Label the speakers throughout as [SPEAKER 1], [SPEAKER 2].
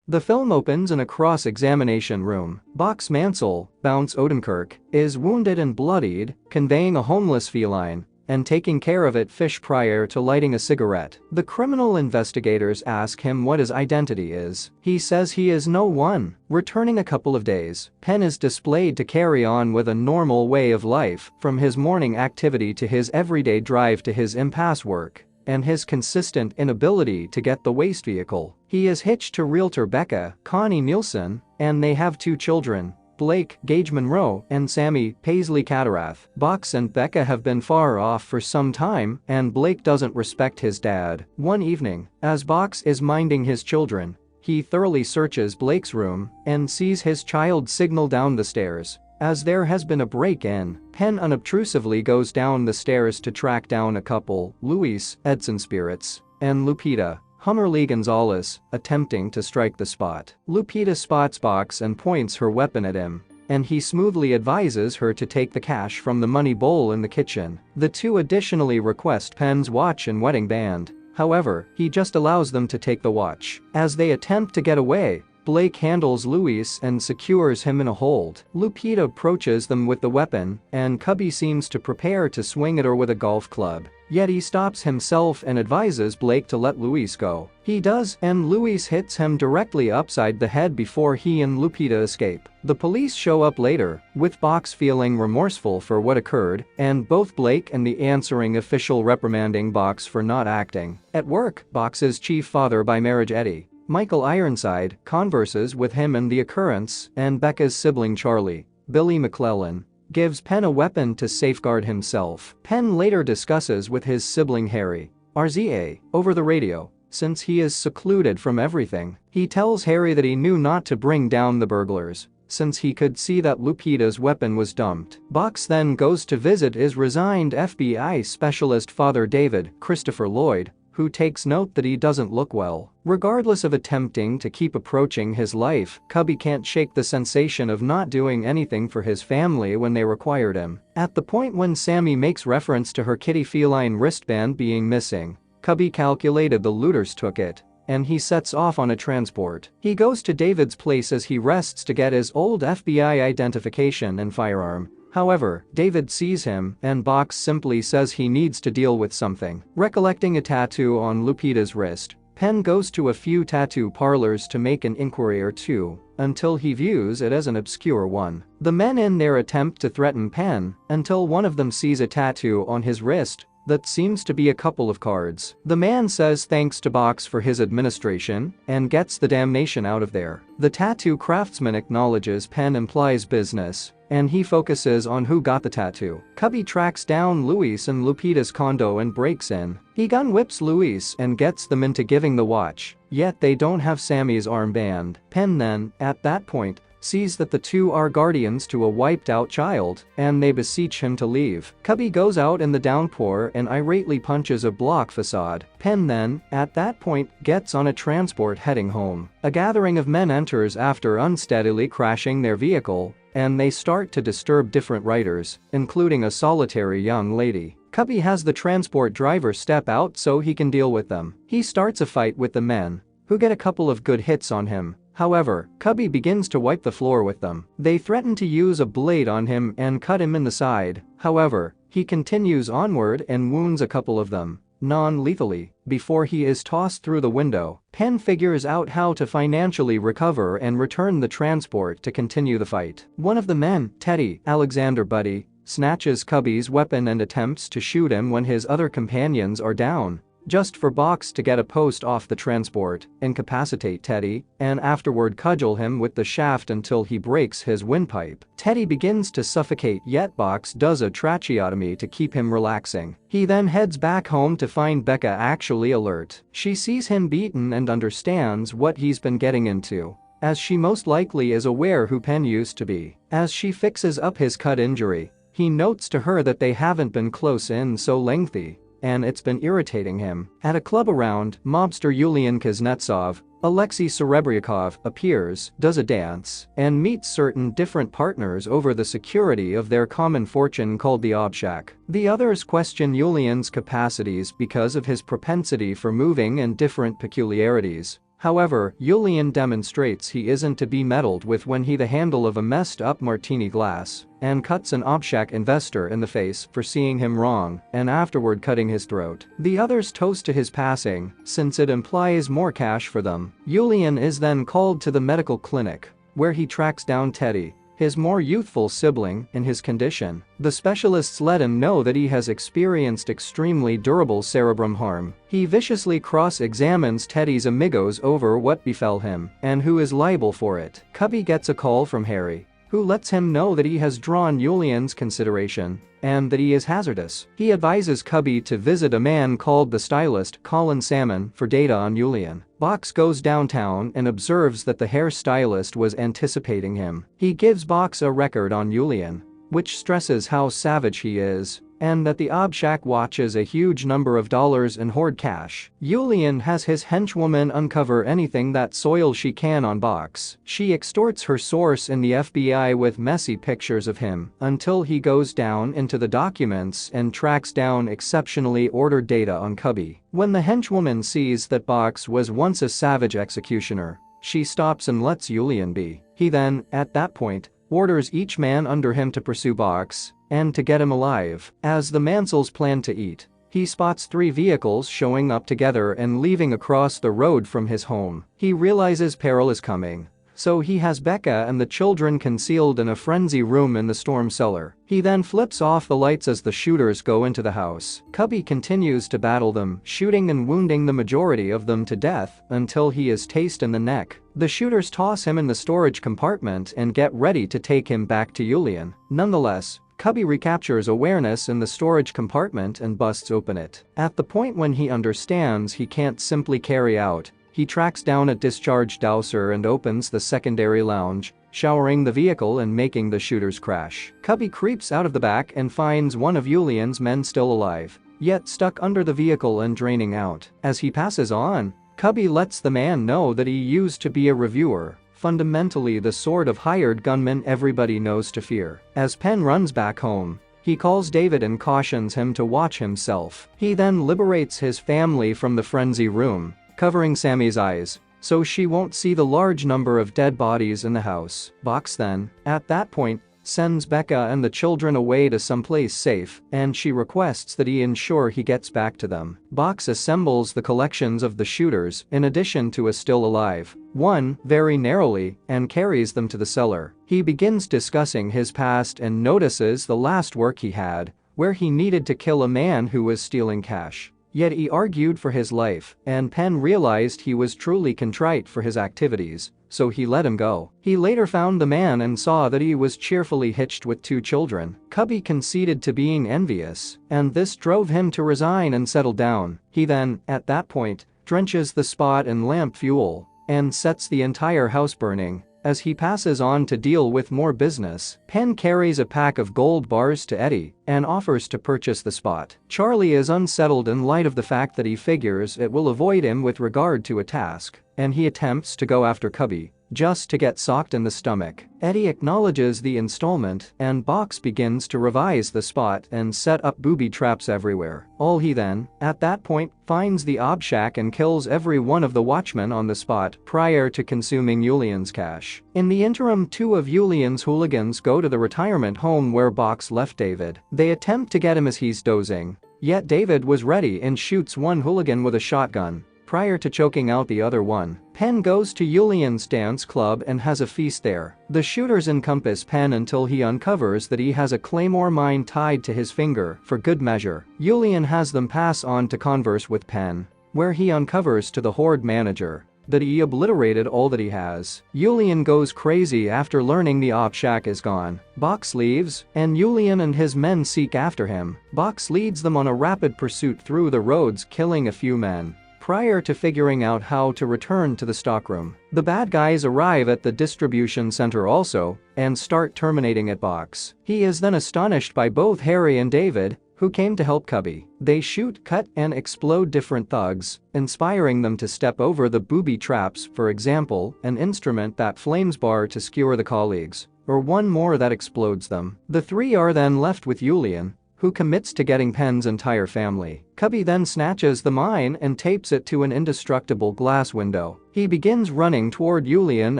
[SPEAKER 1] The film opens in a cross-examination room. Box Mansell, Bounce Odenkirk, is wounded and bloodied, conveying a homeless feline and taking care of it fish prior to lighting a cigarette. The criminal investigators ask him what his identity is. He says he is no one. Returning a couple of days, Penn is displayed to carry on with a normal way of life, from his morning activity to his everyday drive to his impasse work and his consistent inability to get the waste vehicle. He is hitched to realtor Becca, Connie Nielsen, and they have 2 children, Blake, Gage Monroe, and Sammy, Paisley Catarath. Box and Becca have been far off for some time, and Blake doesn't respect his dad. One evening, as Box is minding his children, he thoroughly searches Blake's room and sees his child signal down the stairs. As there has been a break-in, Penn unobtrusively goes down the stairs to track down a couple, Luis, Edson Spirits, and Lupita, Hummerly Gonzalez, attempting to strike the spot. Lupita spots Box and points her weapon at him, and he smoothly advises her to take the cash from the money bowl in the kitchen. The two additionally request Penn's watch and wedding band. However, he just allows them to take the watch. As they attempt to get away, Blake handles Luis and secures him in a hold. Lupita approaches them with the weapon, and Cubby seems to prepare to swing at her with a golf club. Yet he stops himself and advises Blake to let Luis go. He does, and Luis hits him directly upside the head before he and Lupita escape. The police show up later, with Box feeling remorseful for what occurred, and both Blake and the answering official reprimanding Box for not acting. At work, Box's chief father by marriage Eddie, Michael Ironside, converses with him and the occurrence, and Becca's sibling Charlie, Billy McClellan, gives Penn a weapon to safeguard himself. Penn later discusses with his sibling Harry, RZA, over the radio. Since he is secluded from everything, he tells Harry that he knew not to bring down the burglars, since he could see that Lupita's weapon was dumped. Box then goes to visit his resigned FBI specialist father David, Christopher Lloyd, who takes note that he doesn't look well. Regardless of attempting to keep approaching his life, Cubby can't shake the sensation of not doing anything for his family when they required him. At the point when Sammy makes reference to her kitty feline wristband being missing, Cubby calculated the looters took it, and he sets off on a transport. He goes to David's place as he rests to get his old FBI identification and firearm. However, David sees him, and Box simply says he needs to deal with something. Recollecting a tattoo on Lupita's wrist, Penn goes to a few tattoo parlors to make an inquiry or two, until he views it as an obscure one. The men in there attempt to threaten Penn, until one of them sees a tattoo on his wrist that seems to be a couple of cards. The man says thanks to Box for his administration, and gets the damnation out of there. The tattoo craftsman acknowledges Penn implies business, and he focuses on who got the tattoo. Cubby tracks down Luis and Lupita's condo and breaks in. He gun whips Luis and gets them into giving the watch, yet they don't have Sammy's armband. Penn then, at that point, sees that the two are guardians to a wiped-out child, and they beseech him to leave. Cubby goes out in the downpour and irately punches a block facade. Penn then, at that point, gets on a transport heading home. A gathering of men enters after unsteadily crashing their vehicle, and they start to disturb different riders, including a solitary young lady. Cubby has the transport driver step out so he can deal with them. He starts a fight with the men, who get a couple of good hits on him. However, Cubby begins to wipe the floor with them. They threaten to use a blade on him and cut him in the side. However, he continues onward and wounds a couple of them, non-lethally, before he is tossed through the window. Penn figures out how to financially recover and return the transport to continue the fight. One of the men, Teddy, Alexander Buddy, snatches Cubby's weapon and attempts to shoot him when his other companions are down, just for Box to get a post off the transport, incapacitate Teddy, and afterward cudgel him with the shaft until he breaks his windpipe. Teddy begins to suffocate, yet Box does a tracheotomy to keep him relaxing. He then heads back home to find Becca actually alert. She sees him beaten and understands what he's been getting into, as she most likely is aware who Penn used to be. As she fixes up his cut injury, he notes to her that they haven't been close in so lengthy, and it's been irritating him. At a club around, mobster Yulian Kuznetsov, Alexei Serebryakov appears, does a dance, and meets certain different partners over the security of their common fortune called the Obshak. The others question Yulian's capacities because of his propensity for moving and different peculiarities. However, Yulian demonstrates he isn't to be meddled with when he the handle of a messed up martini glass and cuts an Obshak investor in the face for seeing him wrong and afterward cutting his throat. The others toast to his passing since it implies more cash for them. Yulian is then called to the medical clinic where he tracks down Teddy, his more youthful sibling, in his condition. The specialists let him know that he has experienced extremely durable cerebrum harm. He viciously cross-examines Teddy's amigos over what befell him and who is liable for it. Cubby gets a call from Harry, who lets him know that he has drawn Yulian's consideration and that he is hazardous. He advises Cubby to visit a man called the stylist Colin Salmon for data on Yulian. Box goes downtown and observes that the hairstylist was anticipating him. He gives Box a record on Yulian, which stresses how savage he is and that the Obshak watches a huge number of dollars in hoard cash. Yulian has his henchwoman uncover anything that soil she can on Box. She extorts her source in the FBI with messy pictures of him until he goes down into the documents and tracks down exceptionally ordered data on Cubby. When the henchwoman sees that Box was once a savage executioner, she stops and lets Yulian be. He then, at that point, orders each man under him to pursue Box and to get him alive. As the Mansells plan to eat, he spots 3 vehicles showing up together and leaving across the road from his home. He realizes peril is coming, so he has Becca and the children concealed in a frenzy room in the storm cellar. He then flips off the lights as the shooters go into the house. Cubby continues to battle them, shooting and wounding the majority of them to death until he is tased in the neck. The shooters toss him in the storage compartment and get ready to take him back to Yulian. Nonetheless, Cubby recaptures awareness in the storage compartment and busts open it. At the point when he understands he can't simply carry out, he tracks down a discharged dowser and opens the secondary lounge, showering the vehicle and making the shooters crash. Cubby creeps out of the back and finds one of Yulian's men still alive, yet stuck under the vehicle and draining out. As he passes on, Cubby lets the man know that he used to be a reviewer, fundamentally the sort of hired gunman everybody knows to fear. As Penn runs back home, he calls David and cautions him to watch himself. He then liberates his family from the frenzy room, covering Sammy's eyes so she won't see the large number of dead bodies in the house. Box then, at that point, sends Becca and the children away to someplace safe, and she requests that he ensure he gets back to them. Box assembles the collections of the shooters in addition to a still alive one very narrowly and carries them to the cellar. He begins discussing his past and notices the last work he had, where he needed to kill a man who was stealing cash. Yet he argued for his life, and Penn realized he was truly contrite for his activities, so he let him go. He later found the man and saw that he was cheerfully hitched with 2 children. Cubby conceded to being envious, and this drove him to resign and settle down. He then, at that point, drenches the spot in lamp fuel and sets the entire house burning. As he passes on to deal with more business, Penn carries a pack of gold bars to Eddie and offers to purchase the spot. Charlie is unsettled in light of the fact that he figures it will avoid him with regard to a task, and he attempts to go after Cubby, just to get socked in the stomach. Eddie acknowledges the installment, and Box begins to revise the spot and set up booby traps everywhere. All he then, at that point, finds the Obshak and kills every one of the watchmen on the spot prior to consuming Yulian's cash. In the interim, 2 of Yulian's hooligans go to the retirement home where Box left David. They attempt to get him as he's dozing, yet David was ready and shoots one hooligan with a shotgun prior to choking out the other one. Penn goes to Yulian's dance club and has a feast there. The shooters encompass Penn until he uncovers that he has a claymore mine tied to his finger for good measure. Yulian has them pass on to converse with Penn, where he uncovers to the horde manager that he obliterated all that he has. Yulian goes crazy after learning the Obshak is gone. Box leaves, and Yulian and his men seek after him. Box leads them on a rapid pursuit through the roads, killing a few men prior to figuring out how to return to the stockroom. The bad guys arrive at the distribution center also and start terminating at Box. He is then astonished by both Harry and David, who came to help Cubby. They shoot, cut, and explode different thugs, inspiring them to step over the booby traps, for example, an instrument that flames bar to skewer the colleagues, or one more that explodes them. The 3 are then left with Yulian, who commits to getting Penn's entire family. Cubby then snatches the mine and tapes it to an indestructible glass window. He begins running toward Julian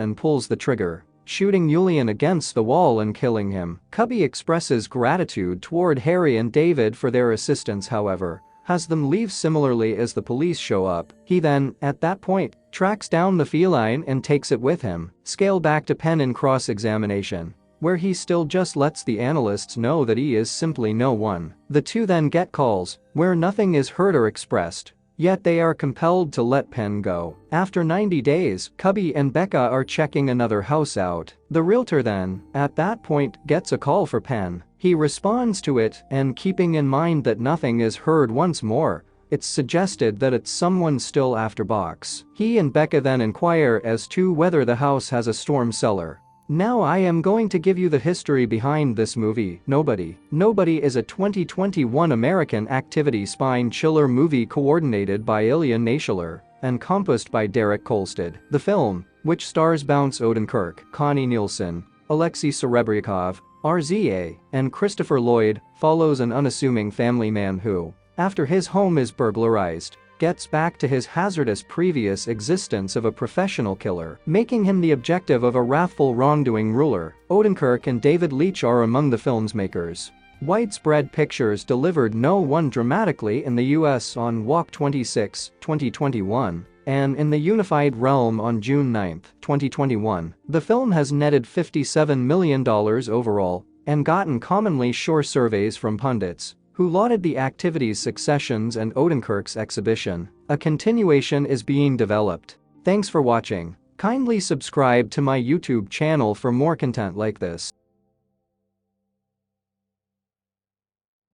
[SPEAKER 1] and pulls the trigger, shooting Julian against the wall and killing him. Cubby expresses gratitude toward Harry and David for their assistance, however, has them leave similarly as the police show up. He then, at that point, tracks down the feline and takes it with him. Scale back to Penn in cross-examination, where he still just lets the analysts know that he is simply no one. The two then get calls, where nothing is heard or expressed, yet they are compelled to let Penn go. After 90 days, Cubby and Becca are checking another house out. The realtor then, at that point, gets a call for Penn. He responds to it, and keeping in mind that nothing is heard once more, it's suggested that it's someone still after Box. He and Becca then inquire as to whether the house has a storm cellar. Now I am going to give you the history behind this movie. Nobody. Nobody is a 2021 American activity spine chiller movie coordinated by Ilya Naishuller and composed by Derek Kolstad. The film, which stars Bounce Odenkirk, Connie Nielsen, Alexei Serebryakov, RZA, and Christopher Lloyd, follows an unassuming family man who, after his home is burglarized, gets back to his hazardous previous existence of a professional killer, making him the objective of a wrathful wrongdoing ruler. Odenkirk and David Leitch are among the film's makers. Widespread Pictures delivered No. 1 dramatically in the US on Walk 26, 2021, and in the Unified Realm on June 9, 2021. The film has netted $57 million overall and gotten commonly sure surveys from pundits, who lauded the activity's successions and Odenkirk's exhibition. A continuation is being developed. Thanks for watching. Kindly subscribe to my YouTube channel for more content like this.